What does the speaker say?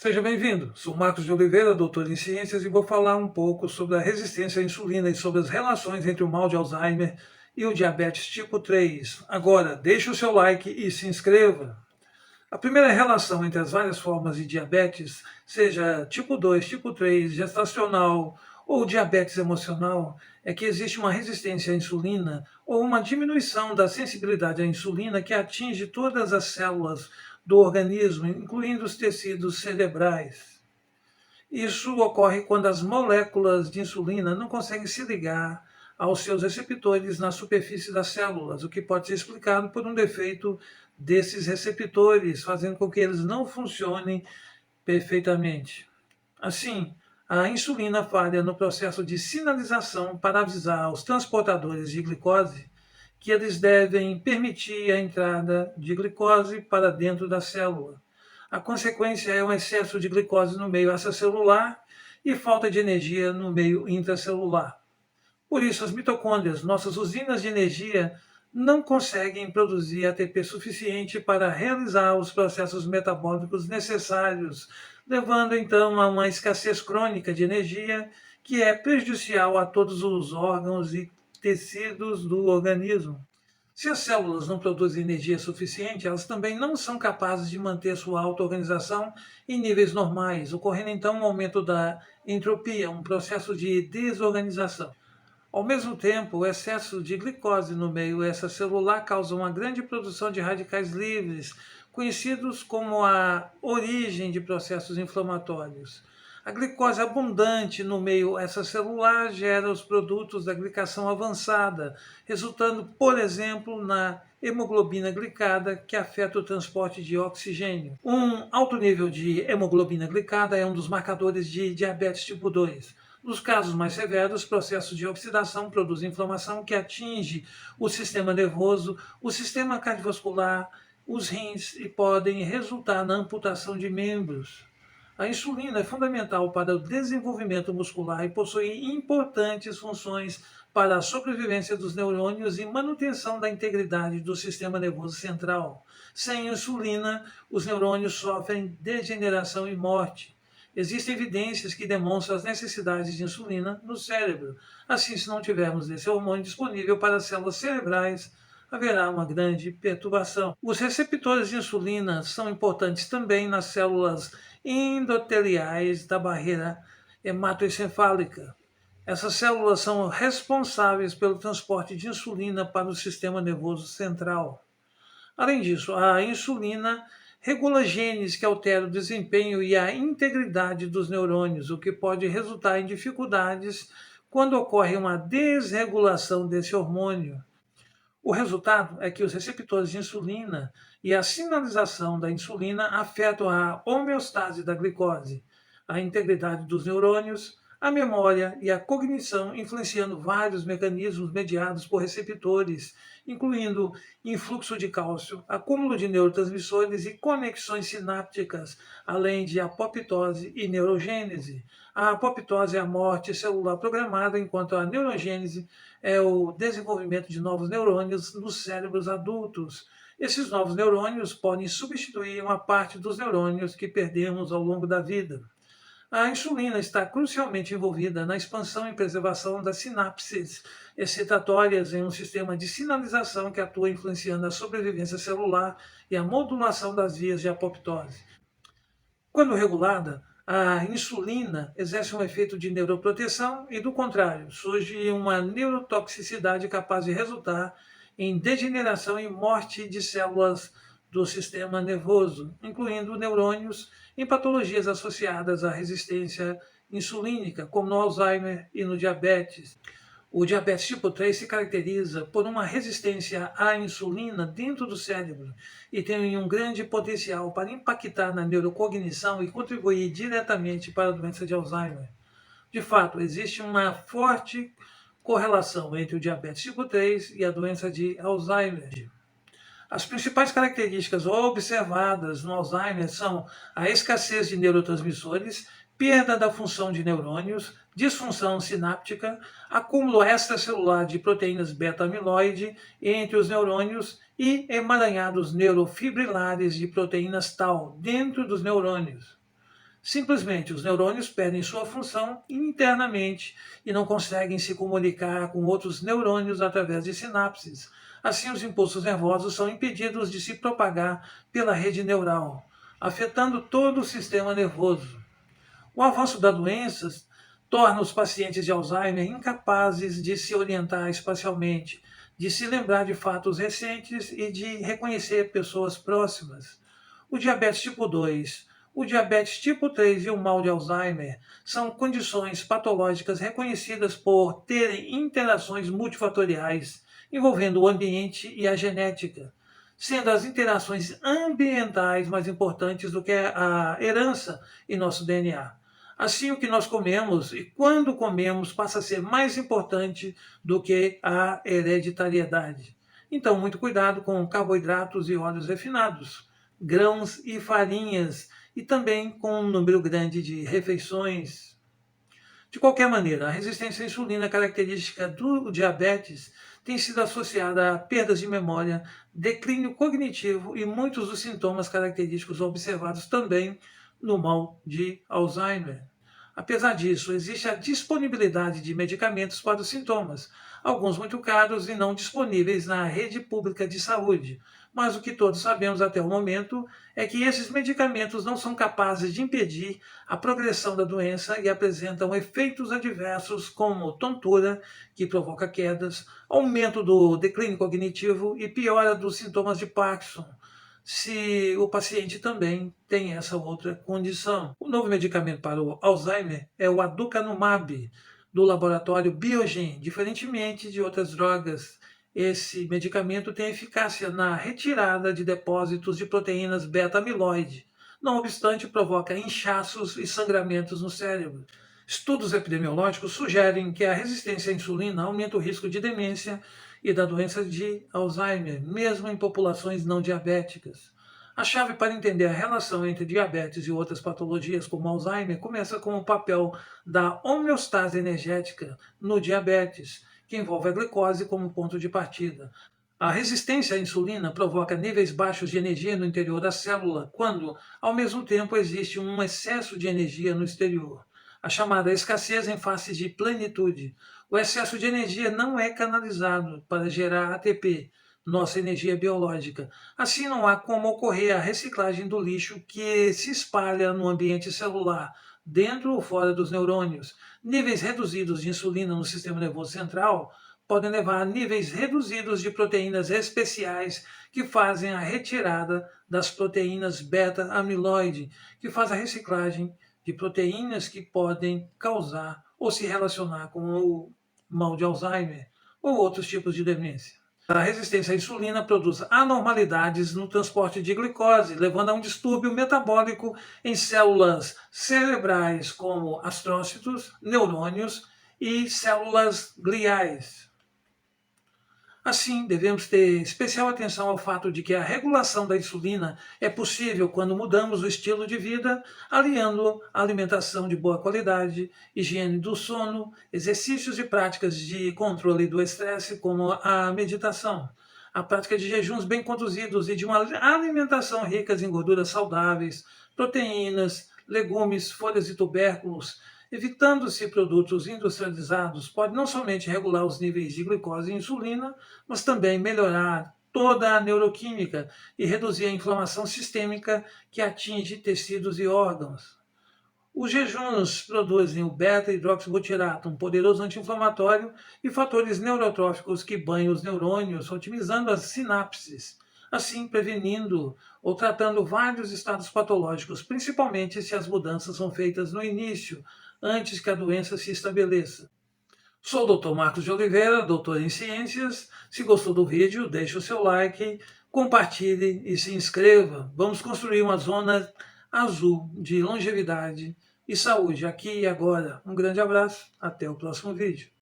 Seja bem-vindo. Sou Marcos de Oliveira, doutor em ciências, e vou falar um pouco sobre a resistência à insulina e sobre as relações entre o mal de Alzheimer e o diabetes tipo 3. Agora, deixe o seu like e se inscreva. A primeira relação entre as várias formas de diabetes, seja tipo 2, tipo 3, gestacional ou diabetes emocional, é que existe uma resistência à insulina ou uma diminuição da sensibilidade à insulina que atinge todas as células do organismo, incluindo os tecidos cerebrais. Isso ocorre quando as moléculas de insulina não conseguem se ligar aos seus receptores na superfície das células, o que pode ser explicado por um defeito desses receptores, fazendo com que eles não funcionem perfeitamente. Assim, a insulina falha no processo de sinalização para avisar os transportadores de glicose que eles devem permitir a entrada de glicose para dentro da célula. A consequência é um excesso de glicose no meio extracelular e falta de energia no meio intracelular. Por isso, as mitocôndrias, nossas usinas de energia, não conseguem produzir ATP suficiente para realizar os processos metabólicos necessários, levando então a uma escassez crônica de energia que é prejudicial a todos os órgãos e tecidos do organismo. Se as células não produzem energia suficiente, elas também não são capazes de manter sua auto-organização em níveis normais, ocorrendo então um aumento da entropia, um processo de desorganização. Ao mesmo tempo, o excesso de glicose no meio extracelular causa uma grande produção de radicais livres, conhecidos como a origem de processos inflamatórios. A glicose abundante no meio extracelular gera os produtos da glicação avançada, resultando, por exemplo, na hemoglobina glicada, que afeta o transporte de oxigênio. Um alto nível de hemoglobina glicada é um dos marcadores de diabetes tipo 2. Nos casos mais severos, processos de oxidação produzem inflamação que atinge o sistema nervoso, o sistema cardiovascular, os rins e podem resultar na amputação de membros. A insulina é fundamental para o desenvolvimento muscular e possui importantes funções para a sobrevivência dos neurônios e manutenção da integridade do sistema nervoso central. Sem insulina, os neurônios sofrem degeneração e morte. Existem evidências que demonstram as necessidades de insulina no cérebro. Assim, se não tivermos esse hormônio disponível para as células cerebrais, haverá uma grande perturbação. Os receptores de insulina são importantes também nas células endoteliais da barreira hematoencefálica. Essas células são responsáveis pelo transporte de insulina para o sistema nervoso central. Além disso, a insulina regula genes que alteram o desempenho e a integridade dos neurônios, o que pode resultar em dificuldades quando ocorre uma desregulação desse hormônio. O resultado é que os receptores de insulina e a sinalização da insulina afetam a homeostase da glicose, a integridade dos neurônios, a memória e a cognição, influenciando vários mecanismos mediados por receptores, incluindo influxo de cálcio, acúmulo de neurotransmissores e conexões sinápticas, além de apoptose e neurogênese. A apoptose é a morte celular programada, enquanto a neurogênese é o desenvolvimento de novos neurônios nos cérebros adultos. Esses novos neurônios podem substituir uma parte dos neurônios que perdemos ao longo da vida. A insulina está crucialmente envolvida na expansão e preservação das sinapses excitatórias em um sistema de sinalização que atua influenciando a sobrevivência celular e a modulação das vias de apoptose. Quando regulada, a insulina exerce um efeito de neuroproteção e, do contrário, surge uma neurotoxicidade capaz de resultar em degeneração e morte de células do sistema nervoso, incluindo neurônios, em patologias associadas à resistência insulínica, como no Alzheimer e no diabetes. O diabetes tipo 3 se caracteriza por uma resistência à insulina dentro do cérebro e tem um grande potencial para impactar na neurocognição e contribuir diretamente para a doença de Alzheimer. De fato, existe uma forte correlação entre o diabetes tipo 3 e a doença de Alzheimer. As principais características observadas no Alzheimer são a escassez de neurotransmissores, perda da função de neurônios, disfunção sináptica, acúmulo extracelular de proteínas beta-amiloide entre os neurônios e emaranhados neurofibrilares de proteínas tau dentro dos neurônios. Simplesmente os neurônios perdem sua função internamente e não conseguem se comunicar com outros neurônios através de sinapses. Assim, os impulsos nervosos são impedidos de se propagar pela rede neural, afetando todo o sistema nervoso. O avanço da doença torna os pacientes de Alzheimer incapazes de se orientar espacialmente, de se lembrar de fatos recentes e de reconhecer pessoas próximas. O diabetes tipo 2, o diabetes tipo 3 e o mal de Alzheimer são condições patológicas reconhecidas por terem interações multifatoriais envolvendo o ambiente e a genética, sendo as interações ambientais mais importantes do que a herança em nosso DNA. Assim, o que nós comemos e quando comemos passa a ser mais importante do que a hereditariedade. Então, muito cuidado com carboidratos e óleos refinados, grãos e farinhas, e também com um número grande de refeições. De qualquer maneira, a resistência à insulina característica do diabetes tem sido associada a perdas de memória, declínio cognitivo e muitos dos sintomas característicos observados também no mal de Alzheimer. Apesar disso, existe a disponibilidade de medicamentos para os sintomas, alguns muito caros e não disponíveis na rede pública de saúde. Mas o que todos sabemos até o momento é que esses medicamentos não são capazes de impedir a progressão da doença e apresentam efeitos adversos como tontura, que provoca quedas, aumento do declínio cognitivo e piora dos sintomas de Parkinson, se o paciente também tem essa outra condição. O novo medicamento para o Alzheimer é o aducanumab, do laboratório Biogen. Diferentemente de outras drogas, esse medicamento tem eficácia na retirada de depósitos de proteínas beta-amiloide. Não obstante, provoca inchaços e sangramentos no cérebro. Estudos epidemiológicos sugerem que a resistência à insulina aumenta o risco de demência e da doença de Alzheimer, mesmo em populações não diabéticas. A chave para entender a relação entre diabetes e outras patologias como Alzheimer começa com o papel da homeostase energética no diabetes, que envolve a glicose como ponto de partida. A resistência à insulina provoca níveis baixos de energia no interior da célula, quando, ao mesmo tempo, existe um excesso de energia no exterior, a chamada escassez em face de plenitude. O excesso de energia não é canalizado para gerar ATP, nossa energia biológica. Assim, não há como ocorrer a reciclagem do lixo que se espalha no ambiente celular, dentro ou fora dos neurônios. Níveis reduzidos de insulina no sistema nervoso central podem levar a níveis reduzidos de proteínas especiais que fazem a retirada das proteínas beta-amiloide, que faz a reciclagem de proteínas que podem causar ou se relacionar com o mal de Alzheimer ou outros tipos de demência. A resistência à insulina produz anormalidades no transporte de glicose, levando a um distúrbio metabólico em células cerebrais como astrócitos, neurônios e células gliais. Assim, devemos ter especial atenção ao fato de que a regulação da insulina é possível quando mudamos o estilo de vida, aliando a alimentação de boa qualidade, higiene do sono, exercícios e práticas de controle do estresse, como a meditação, a prática de jejuns bem conduzidos e de uma alimentação rica em gorduras saudáveis, proteínas, legumes, folhas e tubérculos, evitando-se produtos industrializados, pode não somente regular os níveis de glicose e insulina, mas também melhorar toda a neuroquímica e reduzir a inflamação sistêmica que atinge tecidos e órgãos. Os jejuns produzem o beta-hidroxibutirato, um poderoso anti-inflamatório, e fatores neurotróficos que banham os neurônios, otimizando as sinapses, assim prevenindo ou tratando vários estados patológicos, principalmente se as mudanças são feitas no início, antes que a doença se estabeleça. Sou o Dr. Marcos de Oliveira, doutor em ciências. Se gostou do vídeo, deixe o seu like, compartilhe e se inscreva. Vamos construir uma zona azul de longevidade e saúde aqui e agora. Um grande abraço, até o próximo vídeo.